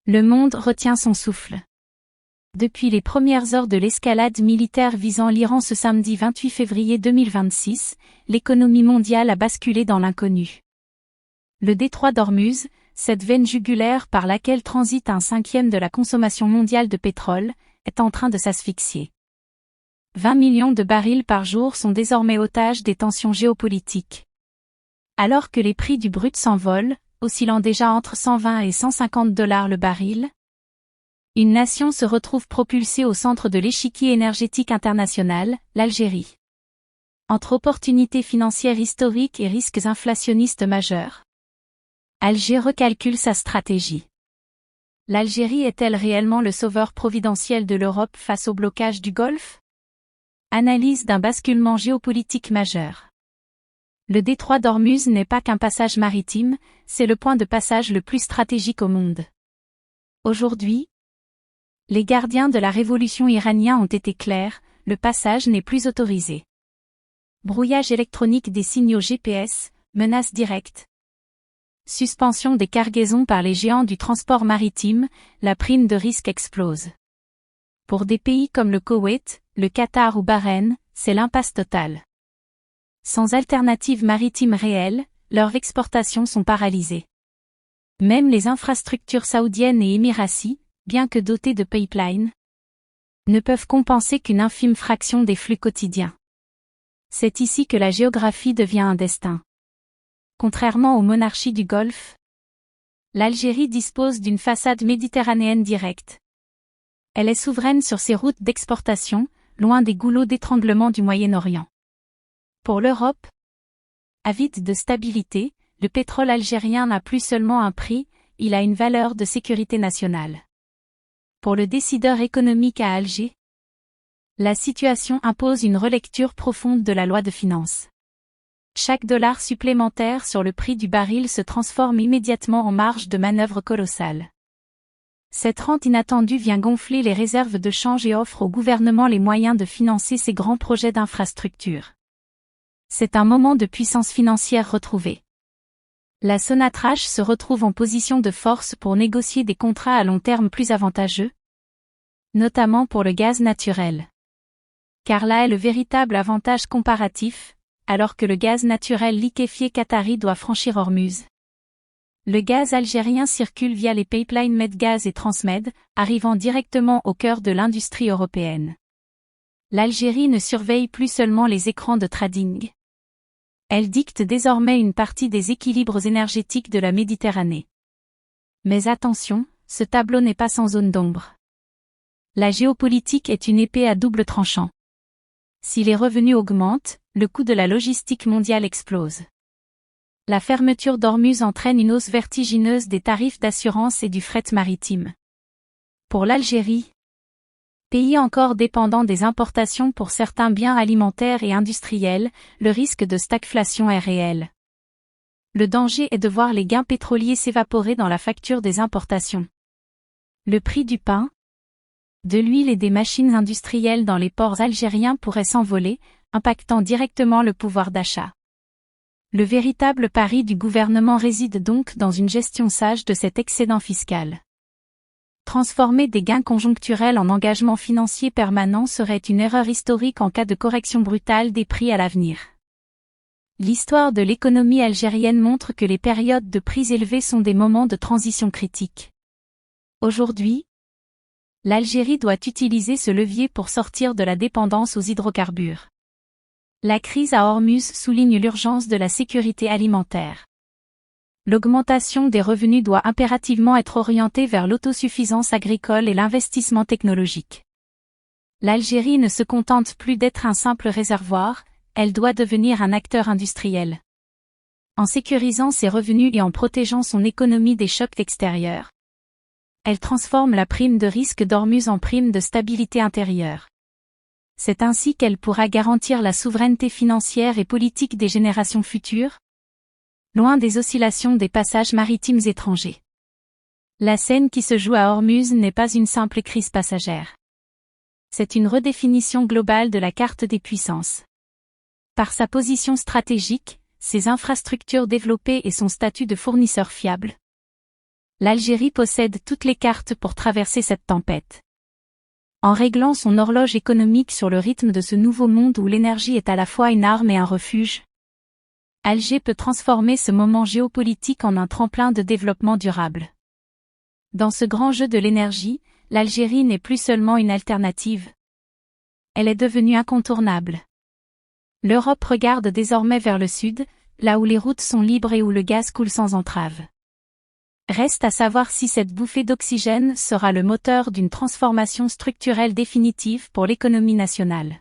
Le monde retient son souffle. Depuis les premières heures de l'escalade militaire visant l'Iran ce samedi 28 février 2026, l'économie mondiale a basculé dans l'inconnu. Le détroit d'Ormuz, cette veine jugulaire par laquelle transite 1/5 de la consommation mondiale de pétrole, est en train de s'asphyxier. 20 millions de barils par jour sont désormais otages des tensions géopolitiques. Alors que les prix du brut s'envolent, oscillant déjà entre 120 et 150 $ le baril, une nation se retrouve propulsée au centre de l'échiquier énergétique international, l'Algérie. Entre opportunités financières historiques et risques inflationnistes majeurs, Alger recalcule sa stratégie. L'Algérie est-elle réellement le sauveur providentiel de l'Europe face au blocage du Golfe? Analyse d'un basculement géopolitique majeur. Le détroit d'Ormuz n'est pas qu'un passage maritime, c'est le point de passage le plus stratégique au monde. Aujourd'hui, les gardiens de la révolution iranienne ont été clairs, le passage n'est plus autorisé. Brouillage électronique des signaux GPS, menaces directes. Suspension des cargaisons par les géants du transport maritime, la prime de risque explose. Pour des pays comme le Koweït, le Qatar ou Bahreïn, c'est l'impasse totale. Sans alternative maritime réelle, leurs exportations sont paralysées. Même les infrastructures saoudiennes et émiraties, bien que dotées de pipelines, ne peuvent compenser qu'une infime fraction des flux quotidiens. C'est ici que la géographie devient un destin. Contrairement aux monarchies du Golfe, l'Algérie dispose d'une façade méditerranéenne directe. Elle est souveraine sur ses routes d'exportation, loin des goulots d'étranglement du Moyen-Orient. Pour l'Europe, avide de stabilité, le pétrole algérien n'a plus seulement un prix, il a une valeur de sécurité nationale. Pour le décideur économique à Alger, la situation impose une relecture profonde de la loi de finances. Chaque dollar supplémentaire sur le prix du baril se transforme immédiatement en marge de manœuvre colossale. Cette rente inattendue vient gonfler les réserves de change et offre au gouvernement les moyens de financer ses grands projets d'infrastructure. C'est un moment de puissance financière retrouvée. La Sonatrach se retrouve en position de force pour négocier des contrats à long terme plus avantageux, notamment pour le gaz naturel. Car là est le véritable avantage comparatif, alors que le gaz naturel liquéfié qatari doit franchir Ormuz. Le gaz algérien circule via les pipelines Medgaz et Transmed, arrivant directement au cœur de l'industrie européenne. L'Algérie ne surveille plus seulement les écrans de trading. Elle dicte désormais une partie des équilibres énergétiques de la Méditerranée. Mais attention, ce tableau n'est pas sans zone d'ombre. La géopolitique est une épée à double tranchant. Si les revenus augmentent, le coût de la logistique mondiale explose. La fermeture d'Ormuz entraîne une hausse vertigineuse des tarifs d'assurance et du fret maritime. Pour l'Algérie, pays encore dépendant des importations pour certains biens alimentaires et industriels, le risque de stagflation est réel. Le danger est de voir les gains pétroliers s'évaporer dans la facture des importations. Le prix du pain, de l'huile et des machines industrielles dans les ports algériens pourrait s'envoler, impactant directement le pouvoir d'achat. Le véritable pari du gouvernement réside donc dans une gestion sage de cet excédent fiscal. Transformer des gains conjoncturels en engagements financiers permanents serait une erreur historique en cas de correction brutale des prix à l'avenir. L'histoire de l'économie algérienne montre que les périodes de prix élevés sont des moments de transition critique. Aujourd'hui, l'Algérie doit utiliser ce levier pour sortir de la dépendance aux hydrocarbures. La crise à Ormuz souligne l'urgence de la sécurité alimentaire. L'augmentation des revenus doit impérativement être orientée vers l'autosuffisance agricole et l'investissement technologique. L'Algérie ne se contente plus d'être un simple réservoir, elle doit devenir un acteur industriel. En sécurisant ses revenus et en protégeant son économie des chocs extérieurs, elle transforme la prime de risque d'Ormuz en prime de stabilité intérieure. C'est ainsi qu'elle pourra garantir la souveraineté financière et politique des générations futures, loin des oscillations des passages maritimes étrangers. La scène qui se joue à Ormuz n'est pas une simple crise passagère. C'est une redéfinition globale de la carte des puissances. Par sa position stratégique, ses infrastructures développées et son statut de fournisseur fiable, L'Algérie possède toutes les cartes pour traverser cette tempête. En réglant son horloge économique sur le rythme de ce nouveau monde où l'énergie est à la fois une arme et un refuge, Alger peut transformer ce moment géopolitique en un tremplin de développement durable. Dans ce grand jeu de l'énergie, l'Algérie n'est plus seulement une alternative. Elle est devenue incontournable. L'Europe regarde désormais vers le sud, là où les routes sont libres et où le gaz coule sans entrave. Reste à savoir si cette bouffée d'oxygène sera le moteur d'une transformation structurelle définitive pour l'économie nationale.